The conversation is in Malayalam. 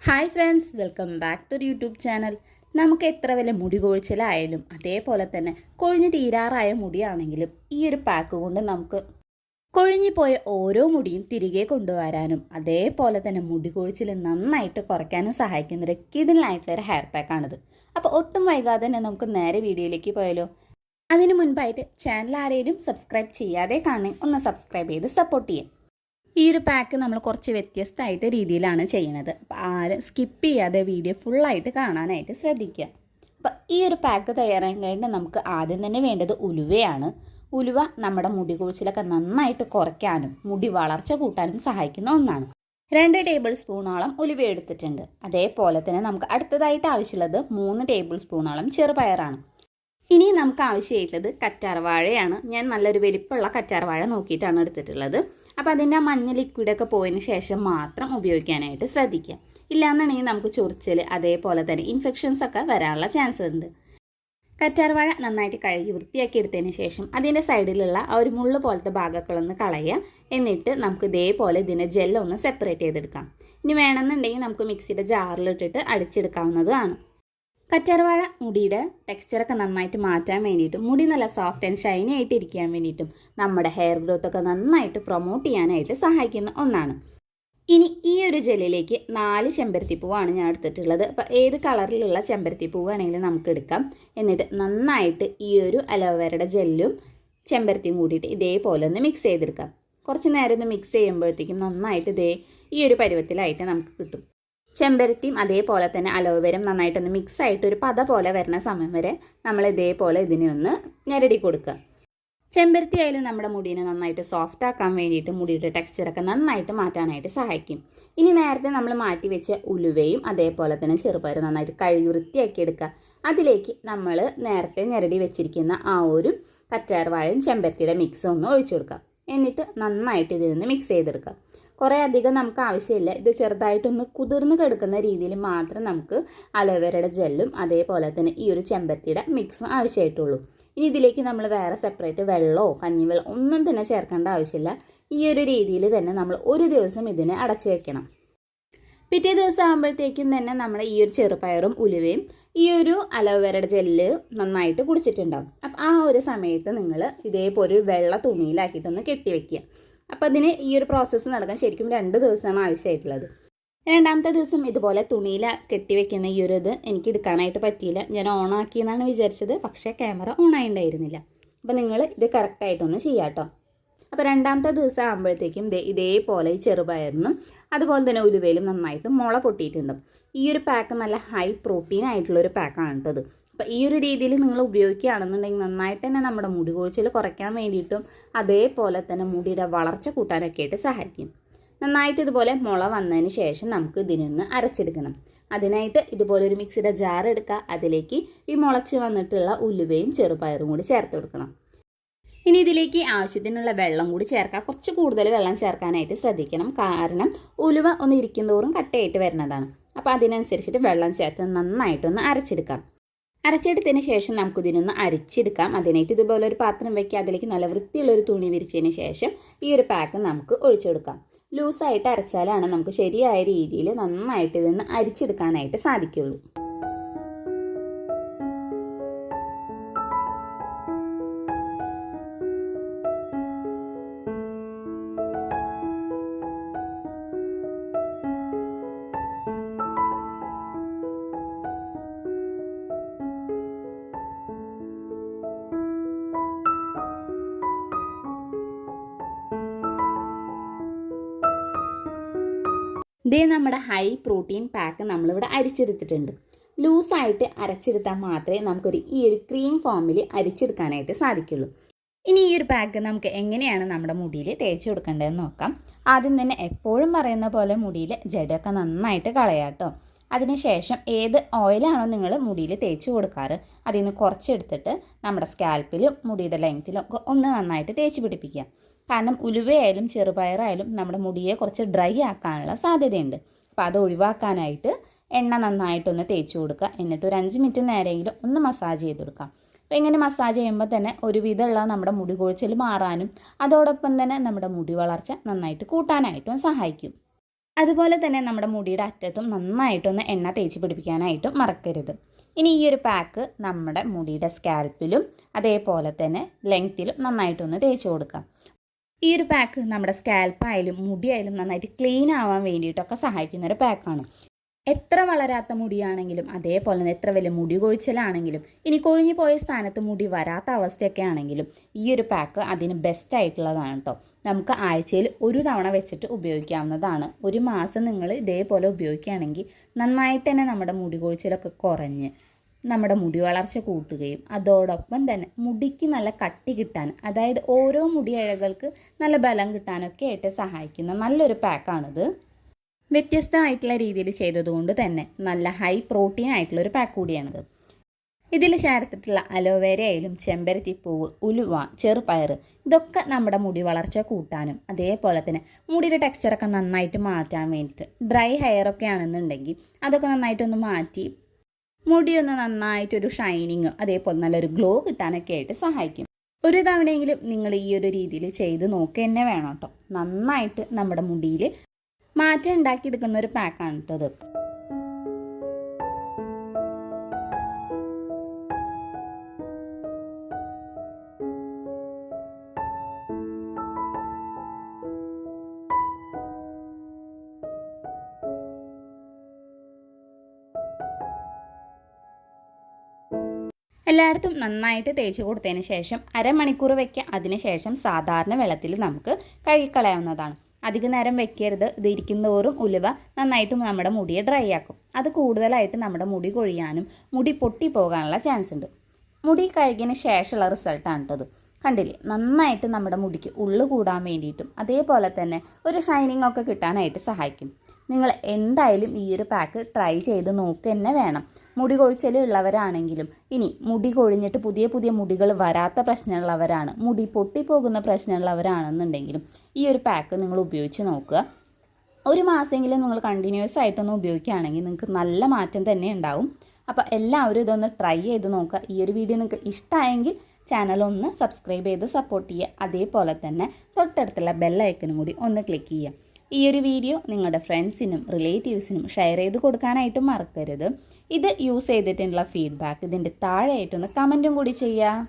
Hi friends, welcome back to YouTube channel. നമുക്ക് എത്ര വലിയ മുടി കൊഴിച്ചിലായാലും അതേപോലെ തന്നെ കൊഴിഞ്ഞ് തീരാറായ മുടിയാണെങ്കിലും ഈ ഒരു പാക്ക് കൊണ്ട് നമുക്ക് കൊഴിഞ്ഞുപോയ ഓരോ മുടിയും തിരികെ കൊണ്ടുവരാനും അതേപോലെ തന്നെ മുടി കൊഴിച്ചിൽ നന്നായിട്ട് കുറയ്ക്കാനും സഹായിക്കുന്ന ഒരു കിടിലായിട്ടുള്ളൊരു ഹെയർ പാക്കാണിത്. അപ്പോൾ ഒട്ടും വൈകാതെ തന്നെ നമുക്ക് നേരെ വീഡിയോയിലേക്ക് പോയാലോ. അതിനു മുൻപായിട്ട് ചാനൽ ആരെയും സബ്സ്ക്രൈബ് ചെയ്യാതെ കാണണേ, ഒന്ന് സബ്സ്ക്രൈബ് ചെയ്ത് സപ്പോർട്ട് ചെയ്യാം. ഈ ഒരു പാക്ക് നമ്മൾ കുറച്ച് വ്യത്യസ്തമായിട്ട് രീതിയിലാണ് ചെയ്യുന്നത്. അപ്പോൾ ആരും സ്കിപ്പ് ചെയ്യാതെ വീഡിയോ ഫുള്ളായിട്ട് കാണാനായിട്ട് ശ്രദ്ധിക്കുക. അപ്പോൾ ഈ ഒരു പാക്ക് തയ്യാറാക്കാനായിട്ട് നമുക്ക് ആദ്യം തന്നെ വേണ്ടത് ഉലുവയാണ്. ഉലുവ നമ്മുടെ മുടി കൊഴിച്ചിലൊക്കെ നന്നായിട്ട് കുറയ്ക്കാനും മുടി വളർച്ച കൂട്ടാനും സഹായിക്കുന്ന ഒന്നാണ്. 2 ടേബിൾ സ്പൂണോളം ഉലുവ എടുത്തിട്ടുണ്ട്. അതേപോലെ തന്നെ നമുക്ക് അടുത്തതായിട്ട് ആവശ്യമുള്ളത് 3 ടേബിൾ സ്പൂണോളം ചെറുപയറാണ്. ഇനി നമുക്ക് ആവശ്യമായിട്ടുള്ളത് കറ്റാർവാഴയാണ്. ഞാൻ നല്ലൊരു വലിപ്പമുള്ള കറ്റാർവാഴ നോക്കിയിട്ടാണ് എടുത്തിട്ടുള്ളത്. അപ്പോൾ അതിൻ്റെ മഞ്ഞ ലിക്വിഡൊക്കെ പോയതിന് ശേഷം മാത്രം ഉപയോഗിക്കാനായിട്ട് ശ്രദ്ധിക്കുക. ഇല്ലാന്നുണ്ടെങ്കിൽ നമുക്ക് ചൊറിച്ചൽ അതേപോലെ തന്നെ ഇൻഫെക്ഷൻസ് ഒക്കെ വരാനുള്ള ചാൻസ് ഉണ്ട്. കറ്റാർവാഴ നന്നായിട്ട് കഴുകി വൃത്തിയാക്കി എടുത്തതിന് ശേഷം അതിൻ്റെ സൈഡിലുള്ള ആ ഒരു മുള്ളു പോലത്തെ ഭാഗങ്ങളൊന്ന് കളയുക. എന്നിട്ട് നമുക്ക് ഇതേപോലെ ഇതിൻ്റെ ജെല്ലൊന്ന് സെപ്പറേറ്റ് ചെയ്തെടുക്കാം. ഇനി വേണമെന്നുണ്ടെങ്കിൽ നമുക്ക് മിക്സിയുടെ ജാറിലിട്ടിട്ട് അടിച്ചെടുക്കാവുന്നതാണ്. കറ്റാർവാഴ മുടിയുടെ ടെക്സ്ചറൊക്കെ നന്നായിട്ട് മാറ്റാൻ വേണ്ടിയിട്ടും മുടി നല്ല സോഫ്റ്റ് ആൻഡ് ഷൈനി ആയിട്ട് ഇരിക്കാൻ വേണ്ടിയിട്ടും നമ്മുടെ ഹെയർ ഗ്രോത്ത് ഒക്കെ നന്നായിട്ട് പ്രൊമോട്ട് ചെയ്യാനായിട്ട് സഹായിക്കുന്ന ഒന്നാണ്. ഇനി ഈ ഒരു ജെല്ലിലേക്ക് 4 ചെമ്പരത്തിപ്പൂവാണ് ഞാൻ എടുത്തിട്ടുള്ളത്. അപ്പോൾ ഏത് കളറിലുള്ള ചെമ്പരത്തിപ്പൂ വേണമെങ്കിലും നമുക്ക് എടുക്കാം. എന്നിട്ട് നന്നായിട്ട് ഈ ഒരു അലോവേരയുടെ ജെല്ലും ചെമ്പരത്തിയും കൂടിയിട്ട് ഇതേപോലെ ഒന്ന് മിക്സ് ചെയ്തെടുക്കാം. കുറച്ച് നേരം ഒന്ന് മിക്സ് ചെയ്യുമ്പോഴത്തേക്കും നന്നായിട്ട് ഈ ഒരു പരുവത്തിലായിട്ട് നമുക്ക് കിട്ടും. ചെമ്പരത്തിയും അതേപോലെ തന്നെ അലോവേരയും നന്നായിട്ടൊന്ന് മിക്സ് ആയിട്ട് ഒരു പത പോലെ വരുന്ന സമയം വരെ നമ്മൾ ഇതേപോലെ ഇതിനെ ഒന്ന് ഞെരടി കൊടുക്കുക. ചെമ്പരത്തി ആയാലും നമ്മുടെ മുടിനെ നന്നായിട്ട് സോഫ്റ്റ് ആക്കാൻ വേണ്ടിയിട്ട് മുടിയുടെ ടെക്സ്ചറൊക്കെ നന്നായിട്ട് മാറ്റാനായിട്ട് സഹായിക്കും. ഇനി നേരത്തെ നമ്മൾ മാറ്റി വെച്ച ഉലുവയും അതേപോലെ തന്നെ ചെറുപയറും നന്നായിട്ട് കഴുകി വൃത്തിയാക്കി എടുക്കുക. അതിലേക്ക് നമ്മൾ നേരത്തെ ഞെരടി വെച്ചിരിക്കുന്ന ആ ഒരു കറ്റാർവാഴയും ചെമ്പരത്തിയുടെ മിക്സ് ഒന്ന് ഒഴിച്ചു കൊടുക്കുക. എന്നിട്ട് നന്നായിട്ട് ഇതിനൊന്ന് മിക്സ് ചെയ്തെടുക്കുക. കുറേ അധികം നമുക്ക് ആവശ്യമില്ല. ഇത് ചെറുതായിട്ടൊന്ന് കുതിർന്ന് കിടക്കുന്ന രീതിയിൽ മാത്രം നമുക്ക് അലോവേരയുടെ ജെല്ലും അതേപോലെ തന്നെ ഈ ഒരു ചെമ്പരത്തിയുടെ മിക്സും ആവശ്യമായിട്ടുള്ളൂ. ഇനി ഇതിലേക്ക് നമ്മൾ വേറെ സെപ്പറേറ്റ് വെള്ളമോ കഞ്ഞിവെള്ളം ഒന്നും തന്നെ ചേർക്കേണ്ട ആവശ്യമില്ല. ഈ ഒരു രീതിയിൽ തന്നെ നമ്മൾ ഒരു ദിവസം ഇതിനെ അടച്ചു വെക്കണം. പിറ്റേ ദിവസം ആകുമ്പോഴത്തേക്കും തന്നെ നമ്മൾ ഈ ഒരു ചെറുപയറും ഉലുവയും ഈ ഒരു അലോവേരയുടെ ജെല്ല് നന്നായിട്ട് കുടിച്ചിട്ടുണ്ടാകും. അപ്പം ആ ഒരു സമയത്ത് നിങ്ങൾ ഇതേപോലെ ഒരു വെള്ള തുണിയിലാക്കിയിട്ടൊന്ന് കെട്ടിവെക്കുക. അപ്പോൾ അതിന് ഈ ഒരു പ്രോസസ്സ് നടക്കാൻ ശരിക്കും 2 ദിവസമാണ് ആവശ്യമായിട്ടുള്ളത്. 2ാമത്തെ ദിവസം ഇതുപോലെ തുണിയിൽ കെട്ടിവെക്കുന്ന ഈ ഒരു ഇത് എനിക്ക് എടുക്കാനായിട്ട് പറ്റിയില്ല. ഞാൻ ഓണാക്കിയെന്നാണ് വിചാരിച്ചത്, പക്ഷേ ക്യാമറ ഓണായിട്ടുണ്ടായിരുന്നില്ല. അപ്പോൾ നിങ്ങൾ ഇത് കറക്റ്റായിട്ടൊന്ന് ചെയ്യാം കേട്ടോ. അപ്പോൾ 2ാമത്തെ ദിവസം ആകുമ്പോഴത്തേക്കും ഇതേപോലെ ഈ ചെറുപയറിനും അതുപോലെ തന്നെ ഉലുവയിലും നന്നായിട്ട് മുള പൊട്ടിയിട്ടുണ്ട്. ഈ ഒരു പാക്ക് നല്ല ഹൈ പ്രോട്ടീൻ ആയിട്ടുള്ളൊരു പാക്കാണ് കേട്ടോ ഇത്. അപ്പോൾ ഈ ഒരു രീതിയിൽ നിങ്ങൾ ഉപയോഗിക്കുകയാണെന്നുണ്ടെങ്കിൽ നന്നായിട്ട് തന്നെ നമ്മുടെ മുടി കൊഴിച്ചിൽ കുറയ്ക്കാൻ വേണ്ടിയിട്ടും അതേപോലെ തന്നെ മുടിയുടെ വളർച്ച കൂട്ടാനൊക്കെ ആയിട്ട് സഹായിക്കും. നന്നായിട്ട് ഇതുപോലെ മുള വന്നതിന് ശേഷം നമുക്ക് ഇതിനൊന്ന് അരച്ചെടുക്കണം. അതിനായിട്ട് ഇതുപോലെ ഒരു മിക്സിയുടെ ജാർ എടുക്കുക. അതിലേക്ക് ഈ മുളച്ച് വന്നിട്ടുള്ള ഉലുവയും ചെറുപയറും കൂടി ചേർത്ത് കൊടുക്കണം. ഇനി ഇതിലേക്ക് ആവശ്യത്തിനുള്ള വെള്ളം കൂടി ചേർക്കുക. കുറച്ച് കൂടുതൽ വെള്ളം ചേർക്കാനായിട്ട് ശ്രദ്ധിക്കണം. കാരണം ഉലുവ ഒന്ന് ഇരിക്കും തോറും കട്ടയായിട്ട് വരുന്നതാണ്. അപ്പോൾ അതിനനുസരിച്ചിട്ട് വെള്ളം ചേർത്ത് നന്നായിട്ടൊന്ന് അരച്ചെടുക്കാം. അരച്ചെടുത്തതിന് ശേഷം നമുക്കിതിനൊന്ന് അരിച്ചെടുക്കാം. അതിനായിട്ട് ഇതുപോലെ ഒരു പാത്രം വയ്ക്കുക. അതിലേക്ക് നല്ല വൃത്തിയുള്ളൊരു തുണി വിരിച്ചതിന് ശേഷം ഈ ഒരു പാക്ക് നമുക്ക് ഒഴിച്ചെടുക്കാം. ലൂസായിട്ട് അരച്ചാലാണ് നമുക്ക് ശരിയായ രീതിയിൽ നന്നായിട്ട് ഇതൊന്ന് അരിച്ചെടുക്കാനായിട്ട് സാധിക്കുള്ളൂ. ഇതേ നമ്മുടെ ഹൈ പ്രോട്ടീൻ പാക്ക് നമ്മളിവിടെ അരിച്ചെടുത്തിട്ടുണ്ട്. ലൂസായിട്ട് അരച്ചെടുത്താൽ മാത്രമേ നമുക്കൊരു ഈ ഒരു ക്രീം ഫോമിൽ അരിച്ചെടുക്കാനായിട്ട് സാധിക്കുള്ളൂ. ഇനി ഈ ഒരു പാക്ക് നമുക്ക് എങ്ങനെയാണ് നമ്മുടെ മുടിയിൽ തേച്ച് കൊടുക്കേണ്ടതെന്ന് നോക്കാം. ആദ്യം തന്നെ എപ്പോഴും പറയുന്ന പോലെ മുടിയിൽ ജടയൊക്കെ നന്നായിട്ട് കളയാട്ടോ. അതിനുശേഷം ഏത് ഓയിലാണോ നിങ്ങൾ മുടിയിൽ തേച്ച് കൊടുക്കാറ് അതിൽ നിന്ന് കുറച്ചെടുത്തിട്ട് നമ്മുടെ സ്കാൽപ്പിലും മുടിയുടെ ലെങ്ത്തിലും ഒക്കെ ഒന്ന് നന്നായിട്ട് തേച്ച് പിടിപ്പിക്കുക. കാരണം ഉലുവയായാലും ചെറുപയറായാലും നമ്മുടെ മുടിയെ കുറച്ച് ഡ്രൈ ആക്കാനുള്ള സാധ്യതയുണ്ട്. അപ്പോൾ അത് ഒഴിവാക്കാനായിട്ട് എണ്ണ നന്നായിട്ടൊന്ന് തേച്ച് കൊടുക്കുക. എന്നിട്ട് ഒരു 5 മിനിറ്റ് നേരമെങ്കിലും ഒന്ന് മസാജ് ചെയ്ത് കൊടുക്കാം. അപ്പോൾ ഇങ്ങനെ മസാജ് ചെയ്യുമ്പോൾ തന്നെ ഒരുവിധമുള്ള നമ്മുടെ മുടി കൊഴിച്ചിൽ മാറാനും അതോടൊപ്പം തന്നെ നമ്മുടെ മുടി വളർച്ച നന്നായിട്ട് കൂട്ടാനായിട്ടും സഹായിക്കും. അതുപോലെ തന്നെ നമ്മുടെ മുടിയുടെ അറ്റത്തും നന്നായിട്ടൊന്ന് എണ്ണ തേച്ച് പിടിപ്പിക്കാനായിട്ടും മറക്കരുത്. ഇനി ഈ ഒരു പാക്ക് നമ്മുടെ മുടിയുടെ സ്കാൽപ്പിലും അതേപോലെ തന്നെ ലെങ്ത്തിലും നന്നായിട്ടൊന്ന് തേച്ച് കൊടുക്കാം. ഈ ഒരു പാക്ക് നമ്മുടെ സ്കാൽപ്പായാലും മുടിയായാലും നന്നായിട്ട് ക്ലീൻ ആവാൻ വേണ്ടിയിട്ടൊക്കെ സഹായിക്കുന്ന ഒരു പാക്കാണ്. എത്ര വളരാത്ത മുടിയാണെങ്കിലും അതേപോലെ തന്നെ എത്ര വലിയ മുടി കൊഴിച്ചിലാണെങ്കിലും ഇനി കൊഴിഞ്ഞു പോയ സ്ഥാനത്ത് മുടി വരാത്ത അവസ്ഥയൊക്കെ ആണെങ്കിലും ഈ ഒരു പാക്ക് അതിന് ബെസ്റ്റ് ആയിട്ടുള്ളതാണ് കേട്ടോ. നമുക്ക് ആഴ്ചയിൽ ഒരു തവണ വെച്ചിട്ട് ഉപയോഗിക്കാവുന്നതാണ്. ഒരു മാസം നിങ്ങൾ ഇതേപോലെ ഉപയോഗിക്കുകയാണെങ്കിൽ നന്നായിട്ട് തന്നെ നമ്മുടെ മുടി കൊഴിച്ചിലൊക്കെ കുറഞ്ഞ് നമ്മുടെ മുടി വളർച്ച കൂട്ടുകയും അതോടൊപ്പം തന്നെ മുടിക്ക് നല്ല കട്ടി കിട്ടാൻ, അതായത് ഓരോ മുടി ഇഴകൾക്ക് നല്ല ബലം കിട്ടാനൊക്കെ ആയിട്ട് സഹായിക്കുന്ന നല്ലൊരു പാക്കാണിത്. വ്യത്യസ്തമായിട്ടുള്ള രീതിയിൽ ചെയ്തതുകൊണ്ട് തന്നെ നല്ല ഹൈ പ്രോട്ടീൻ ആയിട്ടുള്ളൊരു പാക്ക് കൂടിയാണിത്. ഇതിൽ ചേർത്തിട്ടുള്ള അലോവേര ആയാലും ചെമ്പരത്തിപ്പൂവ്, ഉലുവ, ചെറുപയർ ഇതൊക്കെ നമ്മുടെ മുടി വളർച്ച കൂട്ടാനും അതേപോലെ തന്നെ മുടിയുടെ ടെക്സ്ചറൊക്കെ നന്നായിട്ട് മാറ്റാൻ വേണ്ടിയിട്ട്, ഡ്രൈ ഹെയറൊക്കെ ആണെന്നുണ്ടെങ്കിൽ അതൊക്കെ നന്നായിട്ടൊന്ന് മാറ്റി മുടിയൊന്ന് നന്നായിട്ടൊരു ഷൈനിങ് അതേപോലെ നല്ലൊരു ഗ്ലോ കിട്ടാനൊക്കെ ആയിട്ട് സഹായിക്കും. ഒരു തവണയെങ്കിലും നിങ്ങൾ ഈ ഒരു രീതിയിൽ ചെയ്ത് നോക്കുക തന്നെ വേണം കേട്ടോ. നന്നായിട്ട് നമ്മുടെ മുടിയിൽ മാറ്റം ഉണ്ടാക്കിയെടുക്കുന്ന ഒരു പാക്കാണ് കേട്ടോ ഇത്. എല്ലായിടത്തും നന്നായിട്ട് തേച്ച് കൊടുത്തതിന് ശേഷം അരമണിക്കൂർ വയ്ക്കുക. അതിനുശേഷം സാധാരണ വെള്ളത്തിൽ നമുക്ക് കഴുകിക്കളയാവുന്നതാണ്. അധിക നേരം വെക്കരുത്. ഇത് ഇരിക്കുന്നതോറും ഉലുവ നന്നായിട്ടും നമ്മുടെ മുടിയെ ഡ്രൈ ആക്കും. അത് കൂടുതലായിട്ട് നമ്മുടെ മുടി കൊഴിയാനും മുടി പൊട്ടിപ്പോകാനുള്ള ചാൻസ് ഉണ്ട്. മുടി കഴുകിയതിന് ശേഷമുള്ള റിസൾട്ടാണ് കേട്ടത്. കണ്ടില്ലേ, നന്നായിട്ട് നമ്മുടെ മുടിക്ക് ഉള്ളു കൂടാൻ വേണ്ടിയിട്ടും അതേപോലെ തന്നെ ഒരു ഷൈനിങ് ഒക്കെ കിട്ടാനായിട്ട് സഹായിക്കും. നിങ്ങൾ എന്തായാലും ഈ ഒരു പാക്ക് ട്രൈ ചെയ്ത് നോക്കുക തന്നെ വേണം. മുടി കൊഴിച്ചിൽ ഉള്ളവരാണെങ്കിലും ഇനി മുടി കൊഴിഞ്ഞിട്ട് പുതിയ പുതിയ മുടികൾ വരാത്ത പ്രശ്നമുള്ളവരാണ്, മുടി പൊട്ടിപ്പോകുന്ന പ്രശ്നമുള്ളവരാണെന്നുണ്ടെങ്കിലും ഈ ഒരു പാക്ക് നിങ്ങൾ ഉപയോഗിച്ച് നോക്കുക. ഒരു മാസമെങ്കിലും നിങ്ങൾ കണ്ടിന്യൂസ് ആയിട്ടൊന്ന് ഉപയോഗിക്കുകയാണെങ്കിൽ നിങ്ങൾക്ക് നല്ല മാറ്റം തന്നെ ഉണ്ടാവും. അപ്പോൾ എല്ലാവരും ഇതൊന്ന് ട്രൈ ചെയ്ത് നോക്കുക. ഈ ഒരു വീഡിയോ നിങ്ങൾക്ക് ഇഷ്ടമായെങ്കിൽ ചാനൽ ഒന്ന് സബ്സ്ക്രൈബ് ചെയ്ത് സപ്പോർട്ട് ചെയ്യുക. അതേപോലെ തന്നെ തൊട്ടടുത്തുള്ള ബെല്ലൈക്കനും കൂടി ഒന്ന് ക്ലിക്ക് ചെയ്യുക. ഈ ഒരു വീഡിയോ നിങ്ങളുടെ ഫ്രണ്ട്സിനും റിലേറ്റീവ്സിനും ഷെയർ ചെയ്ത് കൊടുക്കാനായിട്ടും മറക്കരുത്. ഇത് യൂസ് ചെയ്തിട്ടുള്ള ഫീഡ്ബാക്ക് ഇതിൻ്റെ താഴെയായിട്ടൊന്ന് കമൻറ്റും കൂടി ചെയ്യുക.